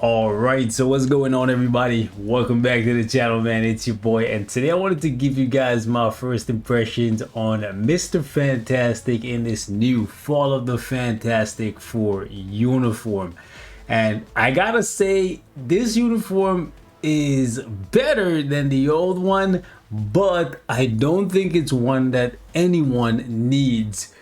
Alright, so what's going on, everybody? Welcome back to the channel, man. It's your boy, and today I wanted to give you guys my first impressions on Mr. Fantastic in this new Fall of the Fantastic Four uniform. And I gotta say, this uniform is better than the old one, but I don't think it's one that anyone needs,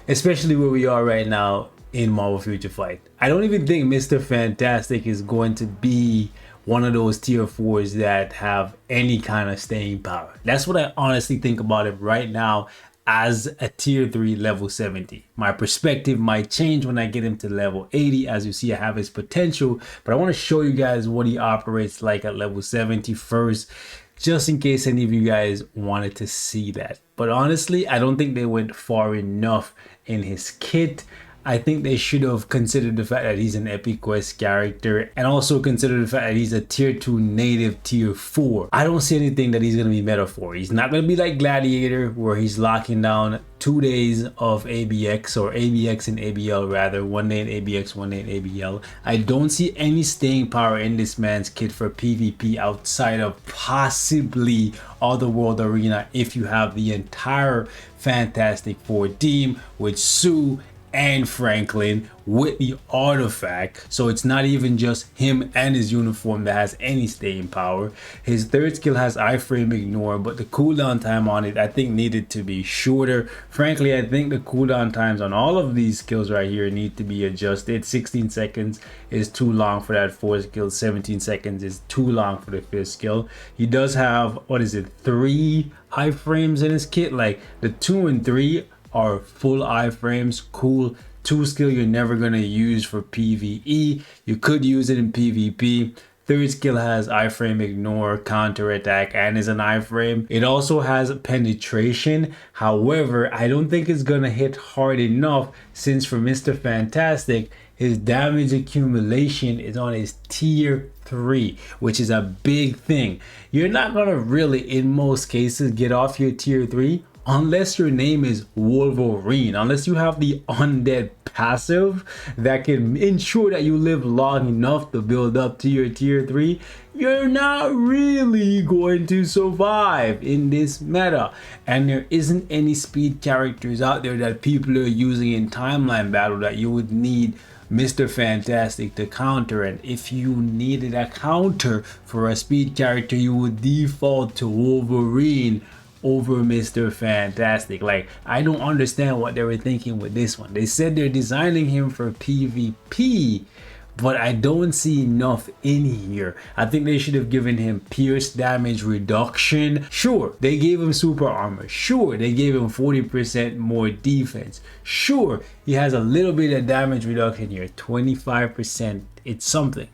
especially where we are right now in Marvel Future Fight. I don't even think Mr. Fantastic is going to be one of those tier 4s that have any kind of staying power. That's what I honestly think about it right now as a tier 3 level 70. My perspective might change when I get him to level 80. As you see, I have his potential, but I want to show you guys what he operates like at level 70 first, just in case any of you guys wanted to see that. But honestly, I don't think they went far enough in his kit. I think they should have considered the fact that he's an Epic Quest character, and also consider the fact that he's a tier 2 native tier 4. I don't see anything that he's going to be meta for. He's not going to be like Gladiator, where he's locking down 2 days of ABX, or ABX and ABL rather, 1 day in ABX, 1 day in ABL. I don't see any staying power in this man's kit for PvP outside of possibly Otherworld Arena if you have the entire Fantastic Four team with Sue and Franklin with the artifact. So it's not even just him and his uniform that has any staying power. His third skill has iframe ignore, but the cooldown time on it I think needed to be shorter. Frankly, I think the cooldown times on all of these skills right here need to be adjusted. 16 seconds is too long for that fourth skill. 17 seconds is too long for the fifth skill. He does have, what is it, 3 iframes in his kit. Like the 2 and 3 are full iframes. Cool. 2 skill you're never gonna use for PvE. You could use it in PvP. Third skill has iframe ignore, counter attack, and is an iframe. It also has penetration. However, I don't think it's gonna hit hard enough, since for Mr. Fantastic, his damage accumulation is on his tier 3, which is a big thing. You're not gonna really, in most cases, get off your tier 3 unless your name is Wolverine, unless you have the undead passive that can ensure that you live long enough to build up to your tier 3. You're not really going to survive in this meta, and there isn't any speed characters out there that people are using in timeline battle that you would need Mr. Fantastic to counter. And if you needed a counter for a speed character, you would default to Wolverine over Mr. Fantastic. Like, I don't understand what they were thinking with this one. They said they're designing him for PvP, but I don't see enough in here. I think they should have given him pierce damage reduction. Sure, they gave him super armor. Sure, they gave him 40% more defense. Sure, he has a little bit of damage reduction here, 25%. It's something.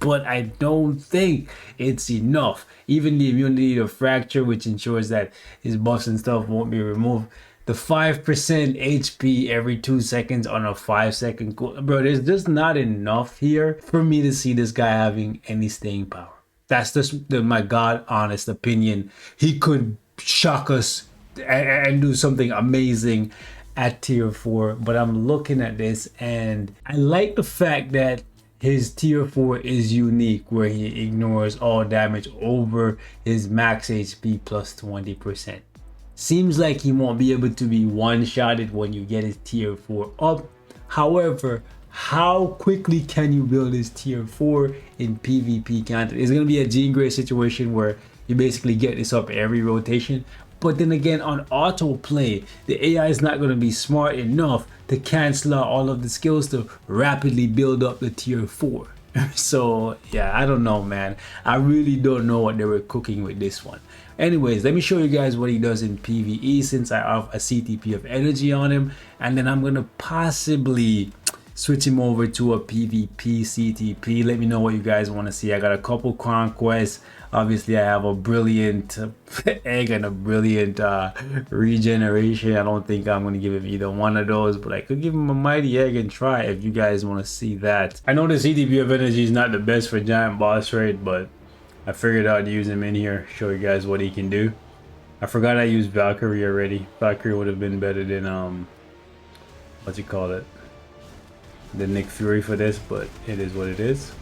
But I don't think it's enough. Even the immunity to fracture, which ensures that his buffs and stuff won't be removed. The 5% HP every 2 seconds on a 5-second cool. Bro, there's just not enough here for me to see this guy having any staying power. That's just my God honest opinion. He could shock us and do something amazing at tier 4. But I'm looking at this and I like the fact that his tier 4 is unique, where he ignores all damage over his max HP plus 20%. Seems like he won't be able to be one-shotted when you get his tier 4 up. However, how quickly can you build his tier 4 in PvP content? It's going to be a Jean Grey situation where you basically get this up every rotation. But then again, on autoplay, the AI is not going to be smart enough to cancel out all of the skills to rapidly build up the tier 4. So yeah, I don't know, man. I really don't know what they were cooking with this one. Anyways, let me show you guys what he does in PvE, since I have a CTP of energy on him, and then I'm going to possibly switch him over to a PvP CTP. Let me know what you guys want to see. I got a couple conquests. Obviously, I have a brilliant egg and a brilliant regeneration. I don't think I'm going to give him either one of those, but I could give him a mighty egg and try if you guys want to see that. I know the CTP of energy is not the best for giant boss raid, but I figured I'd use him in here, show you guys what he can do. I forgot I used Valkyrie already. Valkyrie would have been better than what's you call it, the Nick Fury for this, but it is what it is.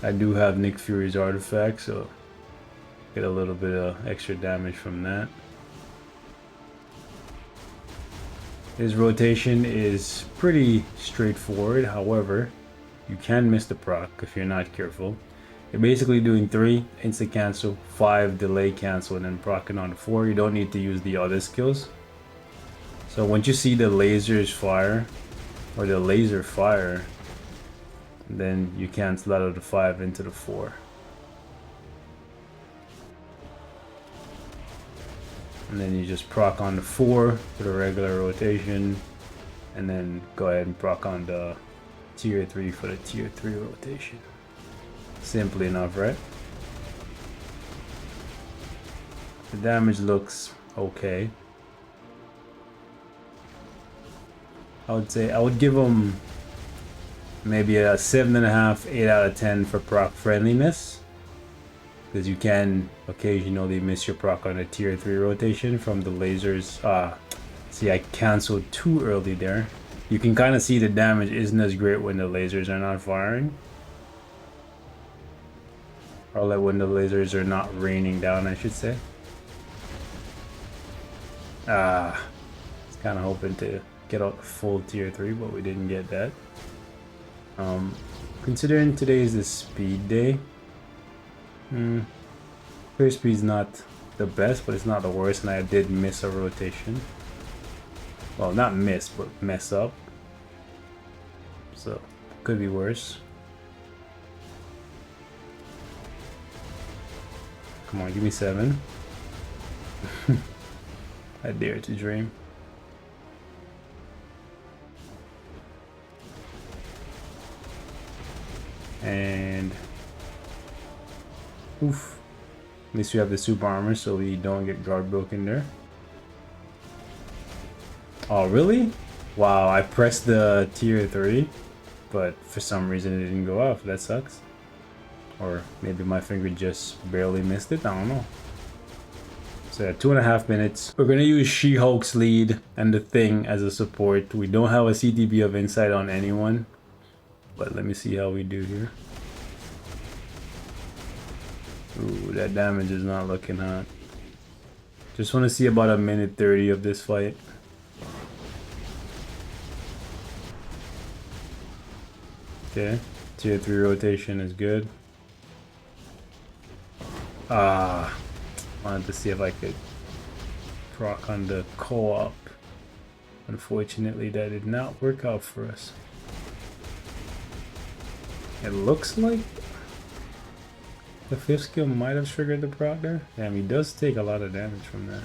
I do have Nick Fury's artifact, so get a little bit of extra damage from that. His rotation is pretty straightforward, however, you can miss the proc if you're not careful. You're basically doing 3 instant cancel, 5 delay cancel, and then proccing on 4. You don't need to use the other skills. So once you see the lasers fire, or the laser fire, then you cancel out of the 5 into the 4. And then you just proc on the 4 for the regular rotation, and then go ahead and proc on the tier 3 for the tier 3 rotation. Simply enough, right? The damage looks okay. I would say I would give him maybe a 7.5, 8 out of 10 for proc friendliness, because you can occasionally miss your proc on a tier 3 rotation from the lasers. See, I canceled too early there. You can kind of see the damage isn't as great when the lasers are not firing, or like when the lasers are not raining down, I should say. I was kind of hoping to get out full tier 3, but we didn't get that. Considering today is the speed day, clear speed's not the best, but it's not the worst, and I did miss a rotation. Well, not miss, but mess up. So, could be worse. Come on, give me 7. I dare to dream. And oof. At least we have the super armor, so we don't get guard broken there. Oh, really? Wow, I pressed the tier 3, but for some reason it didn't go off. That sucks. Or maybe my finger just barely missed it. I don't know. So yeah, 2.5 minutes. We're gonna use She-Hulk's lead and the Thing as a support. We don't have a CTB of insight on anyone, but let me see how we do here. Ooh, that damage is not looking hot. Just want to see about a minute 30 of this fight. Okay, tier 3 rotation is good. Wanted to see if I could proc on the co-op. Unfortunately, that did not work out for us. It looks like the 5th skill might have triggered the proc there. Damn, he does take a lot of damage from that.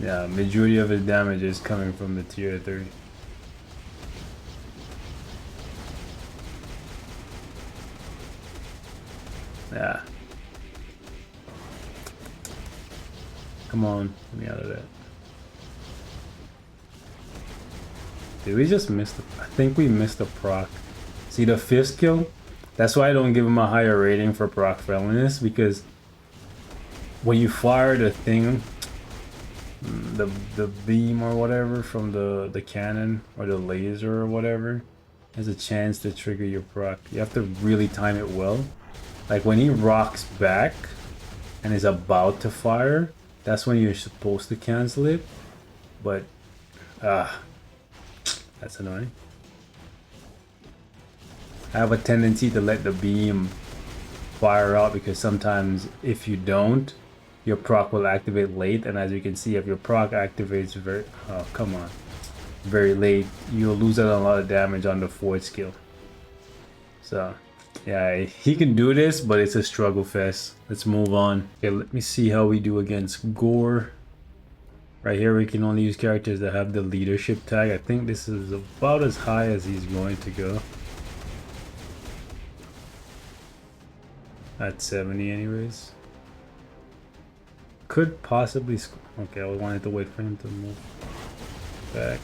Yeah, majority of his damage is coming from the tier 3. Yeah. Come on, get me out of that. Did we just miss the... I think we missed the proc. See, the 5th skill? That's why I don't give him a higher rating for proc friendliness, because when you fire the thing, the beam or whatever from the cannon or the laser or whatever, has a chance to trigger your proc. You have to really time it well. Like when he rocks back and is about to fire, that's when you're supposed to cancel it. But that's annoying. I have a tendency to let the beam fire out, because sometimes if you don't, your proc will activate late, and as you can see, if your proc activates very late, you'll lose out on a lot of damage on the 4th skill. So yeah, he can do this, but it's a struggle fest. Let's move on. Okay, let me see how we do against Gore. Right here, we can only use characters that have the leadership tag. I think this is about as high as he's going to go. At 70 anyways. Could possibly... Okay, I wanted to wait for him to move back.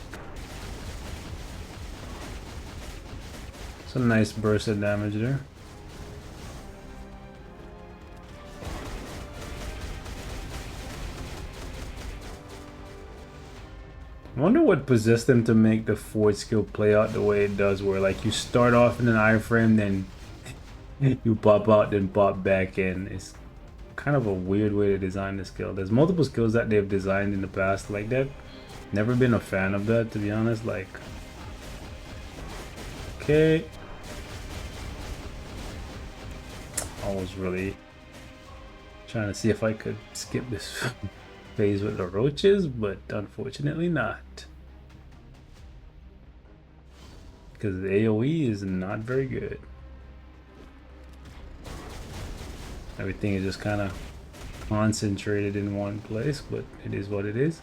Some nice burst of damage there. I wonder what possessed them to make the fourth skill play out the way it does, where like you start off in an iframe, then you pop out, then pop back in. It's kind of a weird way to design the skill. There's multiple skills that they've designed in the past like that. Never been a fan of that, to be honest. Like, okay. I was really trying to see if I could skip this phase with the roaches, but unfortunately not. Because the AoE is not very good. Everything is just kind of concentrated in one place, but it is what it is.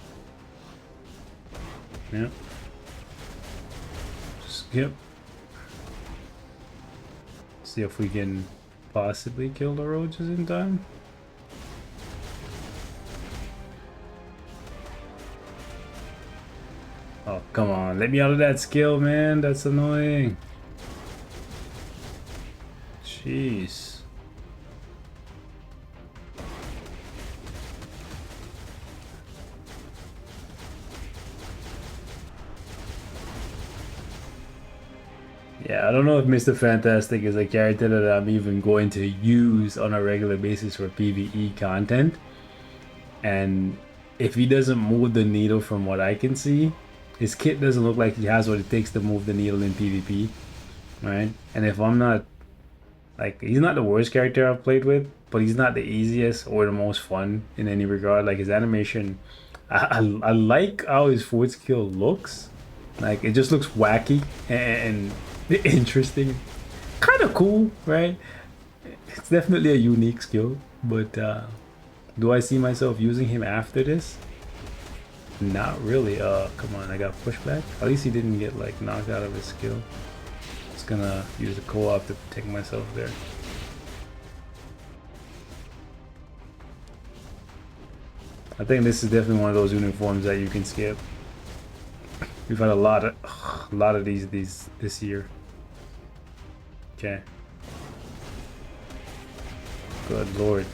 Yeah. Skip. See if we can possibly kill the roaches in time. Oh, come on. Let me out of that skill, man. That's annoying. Jeez. Yeah, I don't know if Mr. Fantastic is a character that I'm even going to use on a regular basis for PvE content. And if he doesn't move the needle from what I can see, his kit doesn't look like he has what it takes to move the needle in PvP, right? And if I'm not, like, he's not the worst character I've played with, but he's not the easiest or the most fun in any regard. Like, his animation, I like how his fourth skill looks. Like, it just looks wacky and interesting, kind of cool, right? It's definitely a unique skill, but do I see myself using him after this? Not really. Come on, I got pushback. At least he didn't get like knocked out of his skill. Just gonna use a co-op to protect myself there. I think this is definitely one of those uniforms that you can skip. We've had a lot of these this year. Okay. Good lord.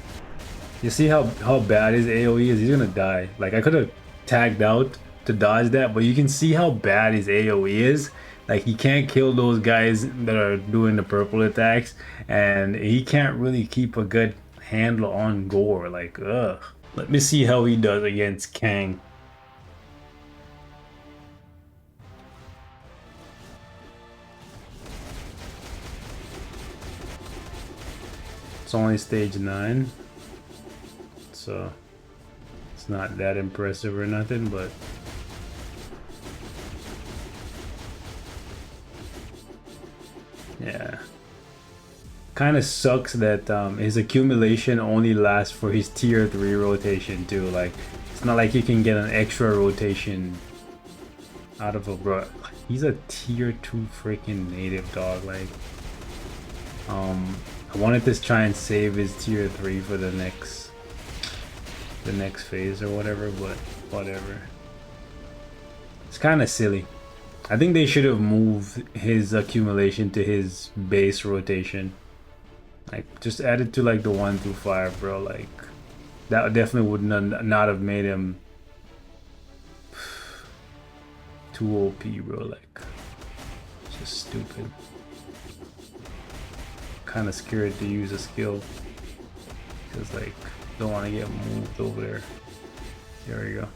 You see how bad his AoE is? He's gonna die. Like, I could have tagged out to dodge that, but you can see how bad his AoE is. Like, he can't kill those guys that are doing the purple attacks, and he can't really keep a good handle on gore. Like, ugh. Let me see how he does against Kang. It's only stage 9, so it's not that impressive or nothing, but yeah, kind of sucks that his accumulation only lasts for his tier 3 rotation too. Like, it's not like you can get an extra rotation out of a bro. He's a tier 2 freaking native dog. Like, I wanted to try and save his tier 3 for the next phase or whatever, but whatever. It's kind of silly. I think they should have moved his accumulation to his base rotation. Like, just add it to like the 1 through 5, bro. Like, that definitely would not have made him too OP, bro. Like, it's just stupid. Kind of scared to use a skill because, like, don't want to get moved over there. There we go.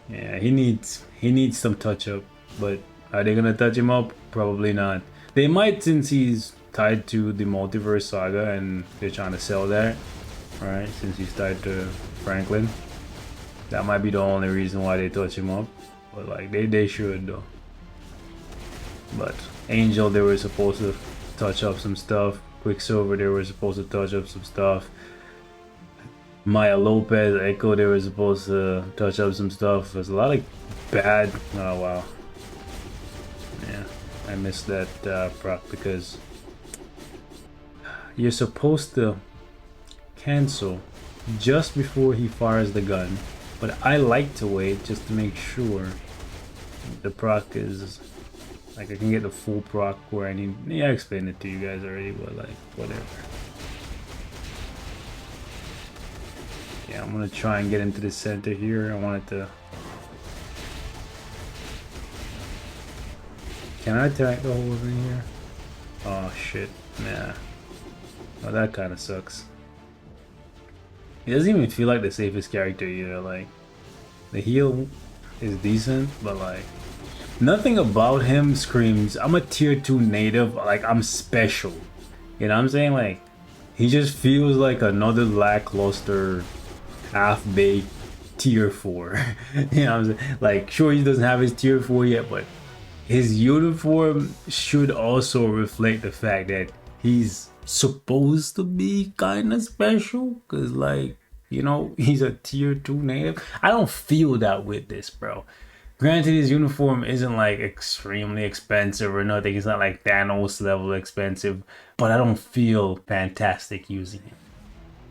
Yeah, he needs some touch up, but are they gonna touch him up? Probably not. They might, since he's tied to the multiverse saga and they're trying to sell that, right? Since he's tied to Franklin, that might be the only reason why they touch him up. But like, they should though. But Angel, they were supposed to touch up some stuff. Quicksilver, they were supposed to touch up some stuff. Maya Lopez, Echo, they were supposed to touch up some stuff. There's a lot of bad. Oh wow. Yeah, I missed that proc because you're supposed to cancel just before he fires the gun, but I like to wait just to make sure the proc is like I can get the full proc where I need. Yeah, I explained it to you guys already, but like whatever. Yeah, I'm gonna try and get into the center here. I wanted to Can I attack the whole thing here? Oh shit, nah. Oh, that kind of sucks. He doesn't even feel like the safest character either. Like, the heal is decent, but like, nothing about him screams, I'm a tier 2 native, like I'm special. You know what I'm saying? Like, he just feels like another lackluster, half-baked tier 4. You know what I'm saying? Like, sure, he doesn't have his tier 4 yet, but his uniform should also reflect the fact that he's supposed to be kind of special, because like, you know, he's a tier 2 native. I don't feel that with this, bro. Granted, his uniform isn't like extremely expensive or nothing. It's not like Thanos level expensive, but I don't feel fantastic using it.